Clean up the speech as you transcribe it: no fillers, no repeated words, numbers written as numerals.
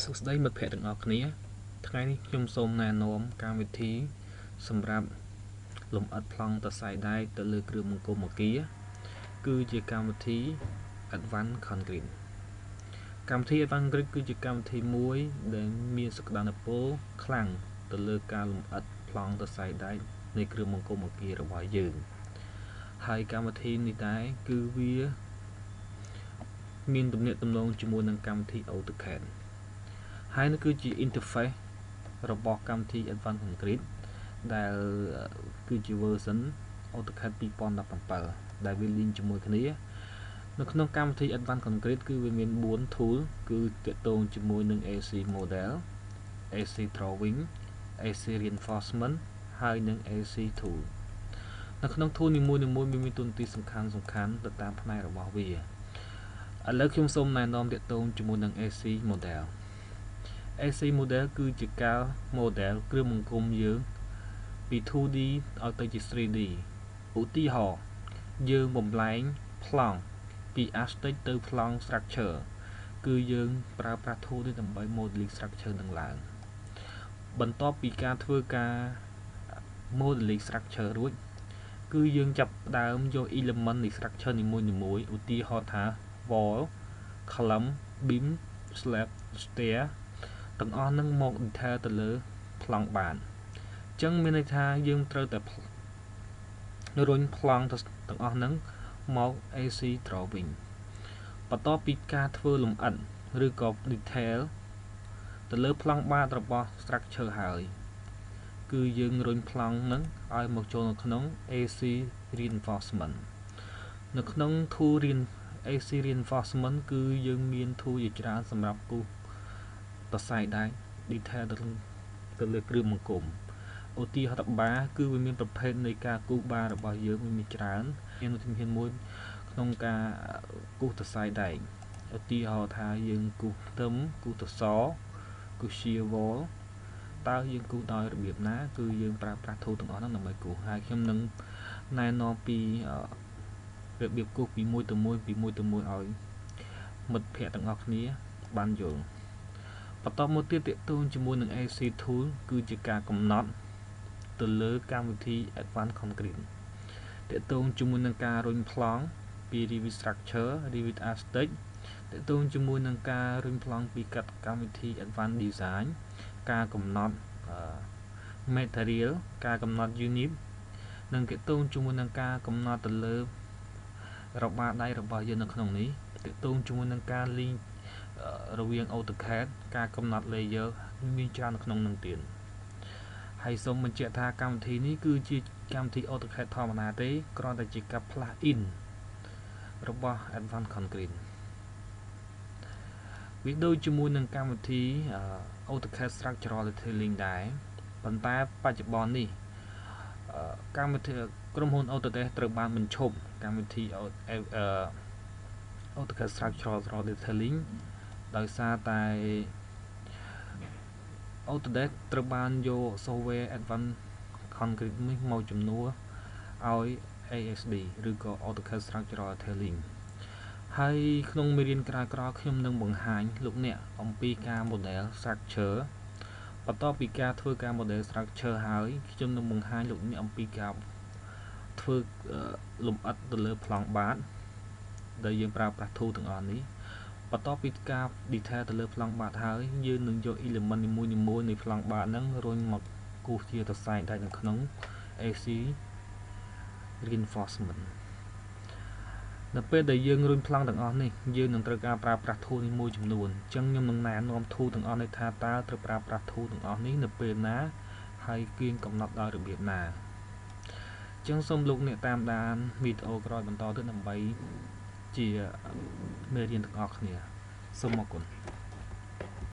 សួស្តីមិត្តភ័ក្តិទាំងអស់គ្នាថ្ងៃនេះខ្ញុំសូមណែនាំកម្មវិធីសម្រាប់លម្អិតប្លង់សរសៃដែកទៅលើគ្រឿងបង្គំអគារគឺជាកម្មវិធី Advanced Concrete កម្មវិធី Advanced Concrete គឺជាកម្មវិធីមួយដែលមានសក្តានុពលខ្លាំងទៅលើការលម្អិតប្លង់សរសៃដែកនៃគ្រឿងបង្គំអគាររបស់យើងហើយកម្មវិធីនេះដែរគឺវាមានទំនាក់ទំនងជាមួយនឹងកម្មវិធី AutoCAD ហើយនេះគឺជា interface របស់កម្មវិធី Advanced Concrete ដែលគឺជា version AutoCAD 2017ដែលវា link ជាមួយគ្នានៅក្នុងកម្មវិធី Advanced Concrete គឺវាមាន4 tool គឺទាក់ទងជាមួយនឹង AC Model AC Drawing AC Reinforcement ហើយនិង AC Tool នៅក្នុង tool នីមួយៗវាមានតួនាទីសំខាន់ទៅតាមផ្នែករបស់វាឥឡូវខ្ញុំសូមណែនាំទាក់ទងជាមួយនឹង AC Model AC Model គឺជាការ model គ្រឿងបង្គំយើងពី 2D ឲ្យទៅជា 3D ឧទាហរណ៍យើងបំលែងប្លង់ពី Architect ទៅប្លង់ Structure គឺយើងប្រើប្រាស់ tool នេះដើម្បី modeling structure នឹងឡើងបន្ទាប់ពីការធ្វើការ modeling structure រួចគឺយើងចាប់ផ្ដើមយក element នៃ structure នីមួយៗឧទាហរណ៍ថា wall column beam slab stair ទាំងអស់ហ្នឹងមក detail ទៅលើប្លង់បានអញ្ចឹងមានន័យថាយើងត្រូវតែរុញប្លង់ទាំងអស់ហ្នឹងមក AC drawing បន្ទាប់ពីការធ្វើលម្អិតឬក៏ detail ទៅលើប្លង់បាតរបស់ structure ហើយគឺយើងរុញប្លង់ហ្នឹងឲ្យមកចូលនៅក្នុង AC reinforcement នៅក្នុង tool AC reinforcement គឺយើងមាន tool ជាច្រើនសម្រាប់គូសរសៃដែក detail ទៅលើគ្រឿងបង្គំឧទាហរណ៍ថាបារគឺវាមានប្រភេទនៃការគូសបាររបស់យើងមានច្រើនមានជំហានមួយក្នុងការគូសសរសៃដែកឧទាហរណ៍ថាយើងគូសខ្ទឹមគូសសសរគូស shear wall តើយើងគូសដោយរបៀបណាគឺយើងប្រើប្រាស់ tool ទាំងអស់ហ្នឹងដើម្បីគូសហើយខ្ញុំនឹងណែនាំពីរបៀបគូសពីមួយទៅមួយឲ្យមិត្តភ័ក្តិទាំងអស់គ្នាបានយល់បន្តមកទៀតទាក់ទងជាមួយនឹង AC Tool គឺជាការកំណត់ទៅលើកម្មវិធី Advanced Concrete ទាក់ទងជាមួយនឹងការរុញប្លង់ពី Revit Structure Revit Architect ទាក់ទងជាមួយនឹងការរុញប្លង់ពីកម្មវិធី Advanced Design ការកំណត់material ការកំណត់ unit និងទាក់ទងជាមួយនឹងការកំណត់ទៅលើរបារដៃរបស់យើងនៅក្នុងនេះទាក់ទងជាមួយនឹងការ link រវាង AutoCAD ការកំណត់ layer មានច្រើននៅក្នុងនឹងទៀតហើយសូមបញ្ជាក់ថាកម្មវិធីនេះគឺជាកម្មវិធី AutoCAD ធម្មតាទេគ្រាន់តែជាការ plug-in របស់ Advanced Concrete វាដូចជាមួយនឹងកម្មវិធី AutoCAD Structural Detailing ដែរប៉ុន្តែបច្ចុប្បន្ននេះកម្មវិធីក្រុមហ៊ុន Autodesk ត្រូវបានបញ្ឈប់កម្មវិធី AutoCAD Structural Detailing ដោយសារតែ Autodesk ត្រូវបានយក software Advanced Concrete នេះមកជំនួសឲ្យ ASD ឬក៏ AutoCAD Structural Detailing ហើយក្នុងមេរៀនក្រោយៗខ្ញុំនឹងបង្ហាញលោកអ្នកអំពីការ model structure បន្ទាប់ពីការធ្វើការ model structure ហើយខ្ញុំនឹងបង្ហាញលោកអ្នកអំពីការធ្វើលម្អិតទៅលើប្លង់បាតដែលយើងប្រើប្រាស់ tool ទាំងអស់នេះបន្ទាប់ពីការ detail ទៅលើប្លង់បាតហើយយើងនឹងយក element នីមួយៗនៃប្លង់បាតហ្នឹងរុញមកគូសជាសរសៃដែកនៅក្នុង AC reinforcement នៅពេលដែលយើងរុញប្លង់ទាំងអស់នេះយើងនឹងត្រូវការប្រើប្រាស់ tool នីមួយចំនួនអញ្ចឹងខ្ញុំនឹងណែនាំ tool ទាំងអស់នេះថាតើត្រូវប្រើប្រាស់ tool ទាំងអស់នេះនៅពេលណាហើយគៀងកំណត់ដោយរបៀបណាអញ្ចឹងសូមលោកអ្នកតាមដានវីដេអូក្រោយបន្តទៀតដើម្បីជាមេរៀនទាំងអស់គ្នាសូមអរគុណ